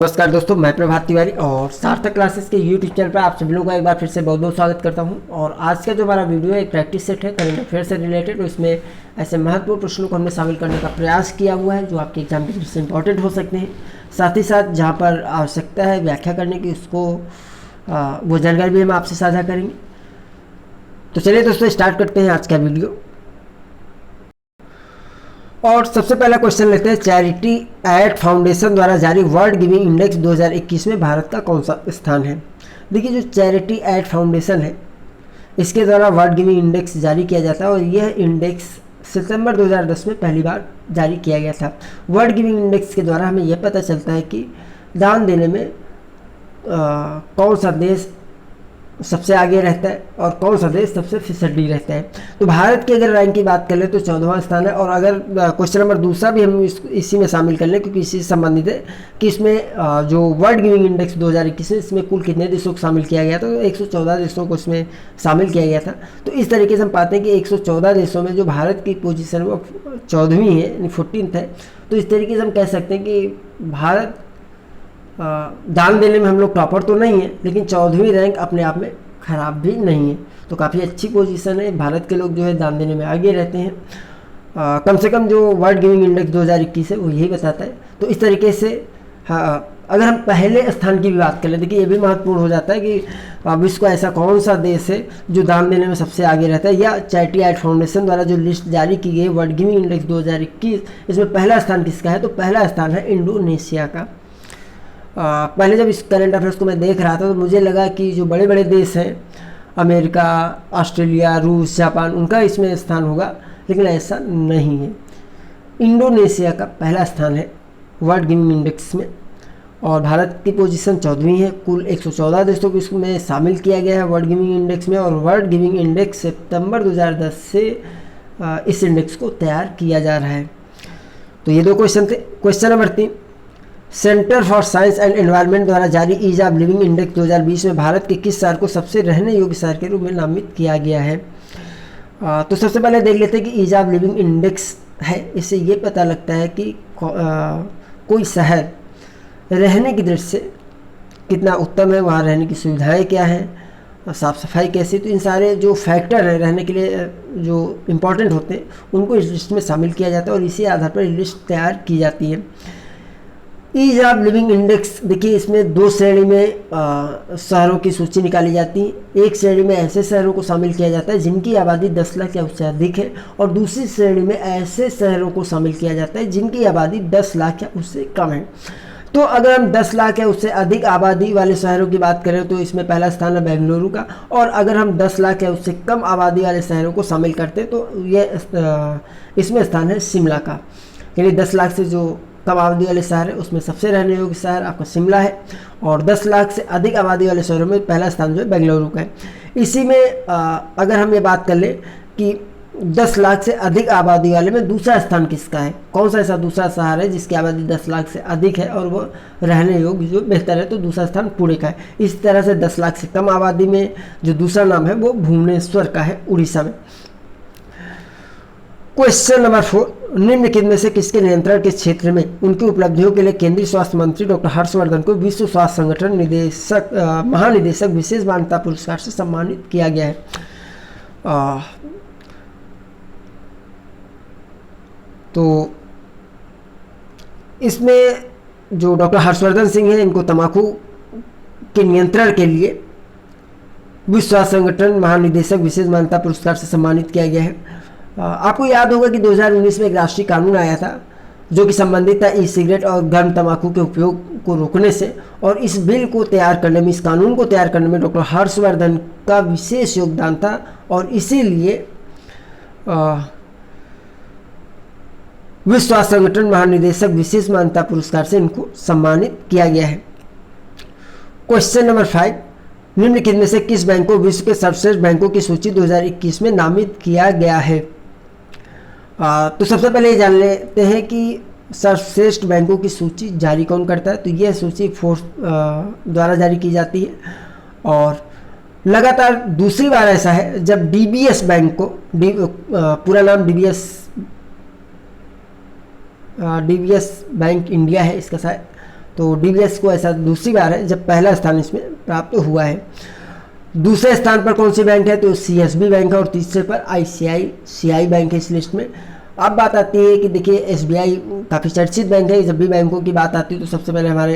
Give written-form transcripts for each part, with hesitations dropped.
नमस्कार दोस्तों, मैं प्रभात तिवारी और सार्थक क्लासेस के यूट्यूब चैनल पर आप सभी लोगों का एक बार फिर से बहुत बहुत स्वागत करता हूं। और आज का जो हमारा वीडियो है एक प्रैक्टिस सेट है करंट अफेयर से रिलेटेड। तो इसमें ऐसे महत्वपूर्ण प्रश्नों को हमने शामिल करने का प्रयास किया हुआ है जो आपके एग्जाम की दृष्टि से इंपॉर्टेंट हो सकते हैं। साथ ही साथ जहाँ पर आवश्यकता है व्याख्या करने की उसको वो जानकारी भी हम आपसे साझा करेंगे। तो चलिए दोस्तों स्टार्ट करते हैं आज का वीडियो। और सबसे पहला क्वेश्चन लेते हैं, चैरिटी एड फाउंडेशन द्वारा जारी वर्ल्ड गिविंग इंडेक्स 2021 में भारत का कौन सा स्थान है। देखिए, जो चैरिटी एड फाउंडेशन है इसके द्वारा वर्ल्ड गिविंग इंडेक्स जारी किया जाता है और यह इंडेक्स सितंबर 2010 में पहली बार जारी किया गया था। वर्ल्ड गिविंग इंडेक्स के द्वारा हमें यह पता चलता है कि दान देने में कौन सा देश सबसे आगे रहता है और कौन सा देश सबसे फिसड्डी रहता है। तो भारत की अगर रैंक की बात करें तो 14वां स्थान है। और अगर क्वेश्चन नंबर दूसरा भी हम इसी में शामिल कर लें क्योंकि इसी से संबंधित है कि इसमें जो वर्ल्ड गिविंग इंडेक्स 2021 है इसमें कुल कितने देशों को शामिल किया गया था, तो 114 देशों को इसमें शामिल किया गया था। तो इस तरीके से हम पाते हैं कि 114 देशों में जो भारत की पोजीशन वो 14वीं है यानी 14th है। तो इस तरीके से हम कह सकते हैं कि भारत दान देने में हम लोग टॉपर तो नहीं है लेकिन 14वीं रैंक अपने आप में ख़राब भी नहीं है। तो काफ़ी अच्छी पोजीशन है। भारत के लोग जो है दान देने में आगे रहते हैं। कम से कम जो वर्ल्ड गिविंग इंडेक्स 2021 है वो यही बताता है। तो इस तरीके से अगर हम पहले स्थान की भी बात करें, देखिए ये भी महत्वपूर्ण हो जाता है कि विश्व का ऐसा कौन सा देश है जो दान देने में सबसे आगे रहता है। या चैरिटी एड फाउंडेशन द्वारा जो लिस्ट जारी की गई वर्ल्ड गिविंग इंडेक्स 2021 इसमें पहला स्थान किसका है, तो पहला स्थान है इंडोनेशिया का। पहले जब इस करंट अफेयर्स को मैं देख रहा था तो मुझे लगा कि जो बड़े बड़े देश हैं अमेरिका, ऑस्ट्रेलिया, रूस, जापान, उनका इसमें स्थान होगा, लेकिन ऐसा नहीं है। इंडोनेशिया का पहला स्थान है वर्ल्ड गिविंग इंडेक्स में और भारत की पोजीशन 14वीं है। कुल 114 देशों को इसमें शामिल किया गया है वर्ल्ड गिविंग इंडेक्स में। और वर्ल्ड गिविंग इंडेक्स सितंबर 2010 से इस इंडेक्स को तैयार किया जा रहा है। तो ये दो क्वेश्चन थे। Question number 3, centre for science and environment द्वारा जारी ईज ऑफ लिविंग इंडेक्स 2020 में भारत के किस शहर को सबसे रहने योग्य शहर के रूप में नामित किया गया है। तो सबसे पहले देख लेते हैं कि ईज ऑफ लिविंग इंडेक्स है, इससे ये पता लगता है कि कोई शहर रहने की दृष्टि से कितना उत्तम है, वहाँ रहने की सुविधाएं क्या हैं, साफ़ सफाई कैसी। तो इन सारे जो फैक्टर हैं रहने के लिए जो इम्पोर्टेंट होते हैं उनको इस लिस्ट में शामिल किया जाता है और इसी आधार पर लिस्ट तैयार की जाती है। ईज ऑफ लिविंग इंडेक्स, देखिए इसमें दो श्रेणी में शहरों की सूची निकाली जाती है। एक श्रेणी में ऐसे शहरों को शामिल किया जाता है जिनकी आबादी 10 लाख या उससे अधिक है और दूसरी श्रेणी में ऐसे शहरों को शामिल किया जाता है जिनकी आबादी 10 लाख या उससे कम है। तो अगर हम 10 लाख या उससे अधिक आबादी वाले शहरों की बात करें तो इसमें पहला स्थान है बेंगलुरु का। और अगर हम 10 लाख या उससे कम आबादी वाले शहरों को शामिल करते हैं तो ये इसमें स्थान है शिमला का। यानी 10 लाख से जो कम आबादी वाले शहर है उसमें सबसे रहने योग्य शहर आपका शिमला है और 10 लाख से अधिक आबादी वाले शहरों में पहला स्थान जो है बेंगलुरु का है। इसी में अगर हम ये बात कर लें कि 10 लाख से अधिक आबादी वाले में दूसरा स्थान किसका है, कौन सा ऐसा दूसरा शहर है जिसकी आबादी 10 लाख से अधिक है और वो रहने योग्य जो बेहतर है, तो दूसरा स्थान पुणे का है। इस तरह से 10 लाख से कम आबादी में जो दूसरा नाम है वो भुवनेश्वर का है उड़ीसा में। क्वेश्चन नंबर 4, निम्नलिखित में से किसके नियंत्रण के क्षेत्र में उनकी उपलब्धियों के लिए केंद्रीय स्वास्थ्य मंत्री डॉक्टर हर्षवर्धन को विश्व स्वास्थ्य संगठन महानिदेशक विशेष मान्यता पुरस्कार से सम्मानित किया गया है। तो इसमें जो डॉक्टर हर्षवर्धन सिंह हैं इनको तंबाकू के नियंत्रण के लिए विश्व स्वास्थ्य संगठन महानिदेशक विशेष मान्यता पुरस्कार से सम्मानित किया गया है। आपको याद होगा कि 2019 में एक राष्ट्रीय कानून आया था जो कि संबंधित था ई सिगरेट और गर्म तंबाकू के उपयोग को रोकने से। और इस बिल को तैयार करने में, इस कानून को तैयार करने में डॉक्टर हर्षवर्धन का विशेष योगदान था और इसीलिए विश्व स्वास्थ्य संगठन महानिदेशक विशेष मान्यता पुरस्कार से इनको सम्मानित किया गया है। क्वेश्चन नंबर 5, निम्नलिखित में से किस बैंक को विश्व के सर्वश्रेष्ठ बैंकों की सूची 2021 में नामित किया गया है। तो सबसे पहले ये जान लेते हैं कि सर्वश्रेष्ठ बैंकों की सूची जारी कौन करता है। तो यह सूची फोर्स द्वारा जारी की जाती है और लगातार दूसरी बार ऐसा है जब डीबीएस बैंक को पूरा नाम डीबीएस बैंक इंडिया है इसका शायद, तो डीबीएस को ऐसा दूसरी बार है जब पहला स्थान इसमें प्राप्त हुआ है। दूसरे स्थान पर कौन सी बैंक है, तो सीएसबी बैंक है, और तीसरे पर आईसीआईसीआई बैंक है इस लिस्ट में। अब बात आती है कि देखिए एसबीआई काफ़ी चर्चित बैंक है। जब भी बैंकों की बात आती है तो सबसे पहले हमारे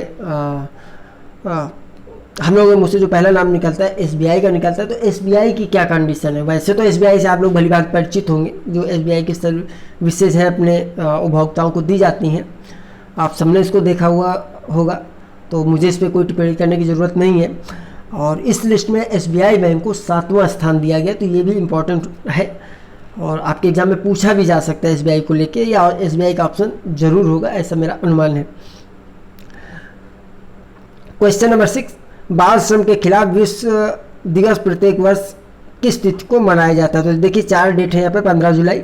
हम लोगों के मुँह से जो पहला नाम निकलता है एसबीआई का निकलता है। तो एसबीआई की क्या कंडीशन है, वैसे तो एसबीआई से आप लोग भली बात परिचित होंगे, जो एसबीआई की सर्विसेज हैं अपने उपभोक्ताओं को दी जाती हैं, आप सबने इसको देखा हुआ होगा, तो मुझे इस पर कोई टिप्पणी करने की ज़रूरत नहीं है। और इस लिस्ट में एसबीआई बैंक को 7वां स्थान दिया गया, तो ये भी इम्पोर्टेंट है और आपके एग्जाम में पूछा भी जा सकता है एसबीआई को लेके, या एसबीआई का ऑप्शन जरूर होगा, ऐसा मेरा अनुमान है। क्वेश्चन नंबर 6, बाल श्रम के खिलाफ विश्व दिवस प्रत्येक वर्ष किस तिथि को मनाया जाता है। तो देखिए 4 डेट है यहाँ पे, 15 जुलाई,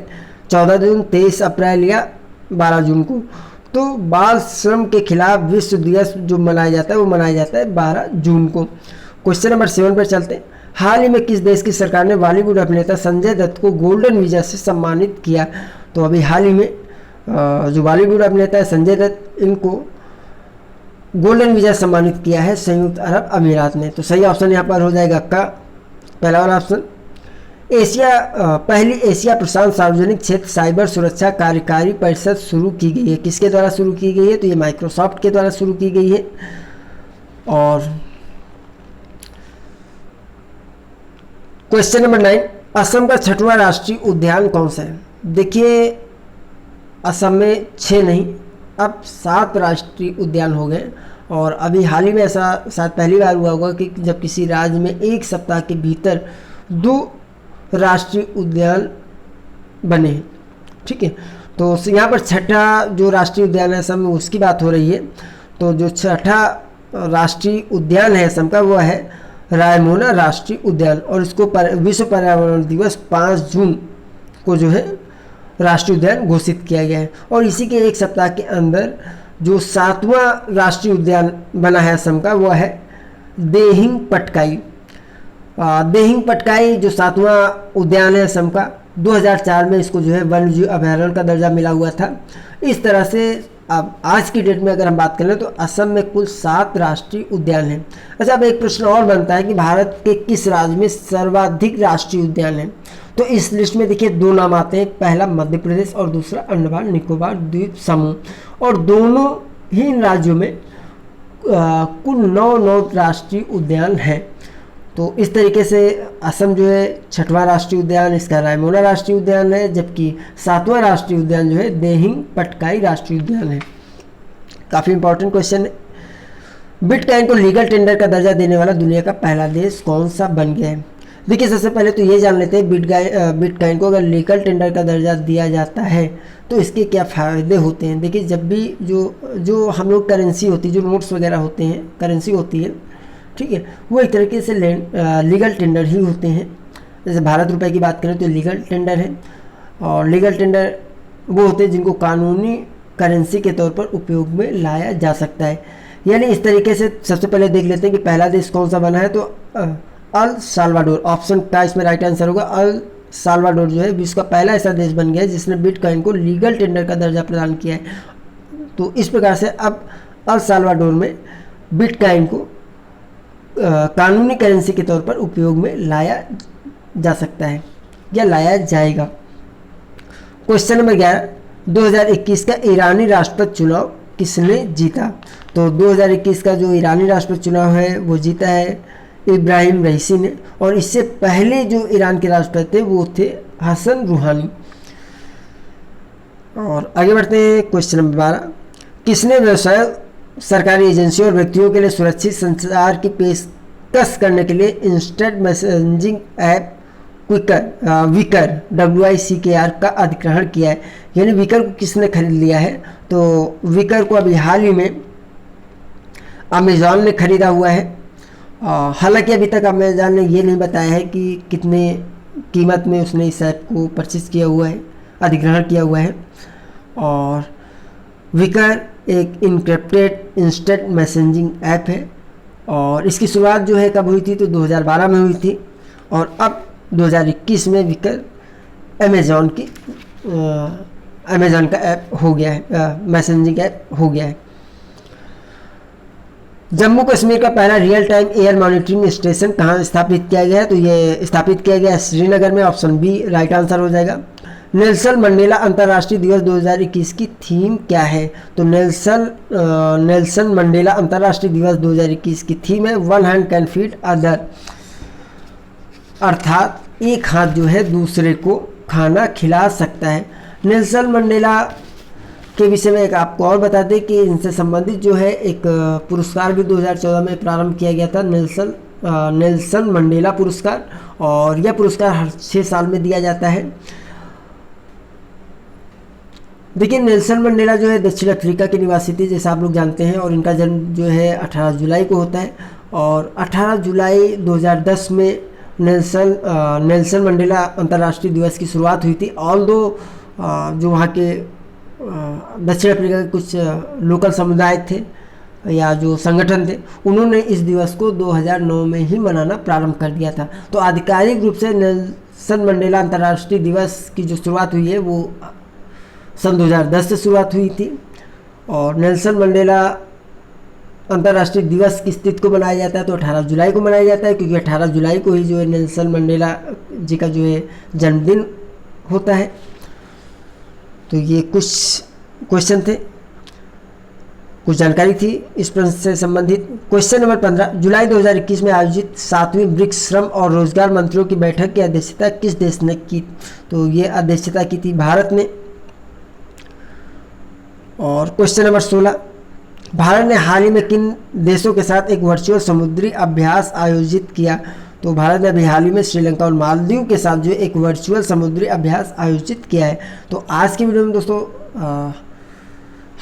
14 जून, 23 अप्रैल या 12 जून को। तो बाल श्रम के खिलाफ विश्व दिवस जो मनाया जाता है वो मनाया जाता है 12 जून को। क्वेश्चन नंबर 7 पर चलते हैं। हाल ही में किस देश की सरकार ने बॉलीवुड अभिनेता संजय दत्त को गोल्डन वीजा से सम्मानित किया। तो अभी हाल ही में जो बॉलीवुड अभिनेता है संजय दत्त, इनको गोल्डन वीजा सम्मानित किया है संयुक्त अरब अमीरात ने। तो सही ऑप्शन यहाँ पर हो जाएगा का पहला वाला ऑप्शन। पहली एशिया प्रशांत सार्वजनिक क्षेत्र साइबर सुरक्षा कार्यकारी परिषद शुरू की गई है, किसके द्वारा शुरू की गई है, तो ये माइक्रोसॉफ्ट के द्वारा शुरू की गई है। और क्वेश्चन नंबर 9, असम का 6वां राष्ट्रीय उद्यान कौन सा है। देखिए असम में 6 नहीं अब 7 राष्ट्रीय उद्यान हो गए, और अभी हाल ही में ऐसा शायद पहली बार हुआ होगा कि जब किसी राज्य में एक सप्ताह के भीतर 2 राष्ट्रीय उद्यान बने हैं। ठीक है, तो यहाँ पर 6ठा जो राष्ट्रीय उद्यान है असम में उसकी बात हो रही है। तो जो 6ठा राष्ट्रीय उद्यान है असम का वो है रायमोना राष्ट्रीय उद्यान, और इसको विश्व पर्यावरण दिवस 5 जून को जो है राष्ट्रीय उद्यान घोषित किया गया है। और इसी के एक सप्ताह के अंदर जो 7वां राष्ट्रीय उद्यान बना है असम का वो है देहिंग पटकाई। देहिंग पटकाई जो 7वां उद्यान है असम का, 2004 में इसको जो है वन्यजीव अभयारण्य का दर्जा मिला हुआ था। इस तरह से अब आज की डेट में अगर हम बात करें तो असम में कुल 7 राष्ट्रीय उद्यान हैं। अच्छा, अब एक प्रश्न और बनता है कि भारत के किस राज्य में सर्वाधिक राष्ट्रीय उद्यान हैं। तो इस लिस्ट में देखिए 2 नाम आते हैं, पहला मध्य प्रदेश और दूसरा अंडमान निकोबार द्वीप समूह, और दोनों ही इन राज्यों में कुल 9 राष्ट्रीय उद्यान हैं। तो इस तरीके से असम जो है 6वां राष्ट्रीय उद्यान इसका रायमोना राष्ट्रीय उद्यान है, जबकि 7वां राष्ट्रीय उद्यान जो है देहिंग पटकाई राष्ट्रीय उद्यान है। काफ़ी इंपॉर्टेंट क्वेश्चन है। बिटकॉइन को लीगल टेंडर का दर्जा देने वाला दुनिया का पहला देश कौन सा बन गया है। देखिए सबसे पहले तो ये जान लेते हैं बिटकॉइन को अगर लीगल टेंडर का दर्जा दिया जाता है तो इसके क्या फ़ायदे होते हैं। देखिए जब भी जो हम लोग करेंसी होती है, जो नोट्स वगैरह होते हैं, करेंसी होती है, ठीक है, वो एक तरीके से लीगल टेंडर ही होते हैं। जैसे भारत रुपए की बात करें तो लीगल टेंडर है, और लीगल टेंडर वो होते हैं जिनको कानूनी करेंसी के तौर पर उपयोग में लाया जा सकता है। यानी इस तरीके से सबसे पहले देख लेते हैं कि पहला देश कौन सा बना है। तो अल साल्वाडोर ऑप्शन का इसमें राइट आंसर होगा। अल साल्वाडोर जो है विश्व का पहला ऐसा देश बन गया है जिसने बिटकॉइन को लीगल टेंडर का दर्जा प्रदान किया है। तो इस प्रकार से अब अल साल्वाडोर में बिटकॉइन को कानूनी करेंसी के तौर पर उपयोग में लाया जा सकता है या लाया जाएगा। क्वेश्चन नंबर 11, 2021 का ईरानी राष्ट्रपति चुनाव किसने जीता। तो 2021 का जो ईरानी राष्ट्रपति चुनाव है वो जीता है इब्राहिम रईसी ने, और इससे पहले जो ईरान के राष्ट्रपति थे वो थे हसन रूहानी। और आगे बढ़ते हैं क्वेश्चन नंबर 12, किसने व्यवसाय सरकारी एजेंसियों और व्यक्तियों के लिए सुरक्षित संचार की पेशकश करने के लिए instant messaging app Wickr WICKR का अधिग्रहण किया है। यानी विकर को किसने खरीद लिया है। तो विकर को अभी हाल ही में अमेज़ॉन ने खरीदा हुआ है। हालांकि अभी तक अमेज़ॉन ने ये नहीं बताया है कि कितने कीमत में उसने इस ऐप को परचेज किया हुआ है, अधिग्रहण किया हुआ है। और विकर एक इनक्रिप्टेड इंस्टेंट मैसेजिंग ऐप है, और इसकी शुरुआत जो है कब हुई थी तो 2012 में हुई थी, और अब 2021 में विकर अमेज़ॉन का ऐप हो गया है, मैसेजिंग ऐप हो गया है। जम्मू कश्मीर का पहला real time air monitoring station कहाँ स्थापित किया गया है? तो ये स्थापित किया गया है श्रीनगर में। ऑप्शन बी राइट आंसर हो जाएगा। नेल्सन मंडेला अंतर्राष्ट्रीय दिवस 2021 की थीम क्या है? तो नेल्सन मंडेला अंतर्राष्ट्रीय दिवस 2021 की थीम है one hand can feed other, अर्थात एक हाथ जो है दूसरे को खाना खिला सकता है। नेल्सन मंडेला के विषय में एक आपको और बता दें कि इनसे संबंधित जो है एक पुरस्कार भी 2014 में प्रारंभ किया गया था, नेल्सन मंडेला पुरस्कार, और यह पुरस्कार हर 6 साल में दिया जाता है। देखिए नेल्सन मंडेला जो है दक्षिण अफ्रीका के निवासी थे, जैसा आप लोग जानते हैं, और इनका जन्म जो है 18 जुलाई को होता है, और 18 जुलाई 2010 में नेल्सन मंडेला अंतर्राष्ट्रीय दिवस की शुरुआत हुई थी। ऑल दो जो वहाँ के दक्षिण अफ्रीका के कुछ लोकल समुदाय थे या जो संगठन थे, उन्होंने इस दिवस को 2009 में ही मनाना प्रारंभ कर दिया था। तो आधिकारिक रूप से नेल्सन मंडेला अंतर्राष्ट्रीय दिवस की जो शुरुआत हुई है वो सन 2010 से शुरुआत हुई थी। और नेल्सन मंडेला अंतर्राष्ट्रीय दिवस किस तिथि को मनाया जाता है? तो 18 जुलाई को मनाया जाता है, क्योंकि 18 जुलाई को ही जो है नेल्सन मंडेला जी का जो है जन्मदिन होता है। तो ये कुछ क्वेश्चन थे, कुछ जानकारी थी इस प्रश्न से संबंधित। क्वेश्चन नंबर 15, जुलाई 2021 में आयोजित 7वीं ब्रिक्स श्रम और रोजगार मंत्रियों की बैठक की अध्यक्षता किस देश ने की? तो ये अध्यक्षता की थी भारत ने। और क्वेश्चन नंबर 16, भारत ने हाल ही में किन देशों के साथ एक वर्चुअल समुद्री अभ्यास आयोजित किया? तो भारत ने अभी हाल ही में श्रीलंका और मालदीव के साथ जो एक वर्चुअल समुद्री अभ्यास आयोजित किया है। तो आज की वीडियो में दोस्तों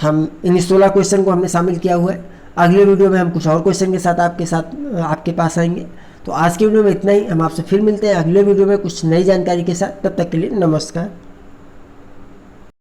हम इन 16 क्वेश्चन को हमने शामिल किया हुआ है। अगले वीडियो में हम कुछ और क्वेश्चन के साथ आपके पास आएंगे। तो आज की वीडियो में इतना ही। हम आपसे फिर मिलते हैं अगले वीडियो में कुछ नई जानकारी के साथ। तब तक के लिए नमस्कार।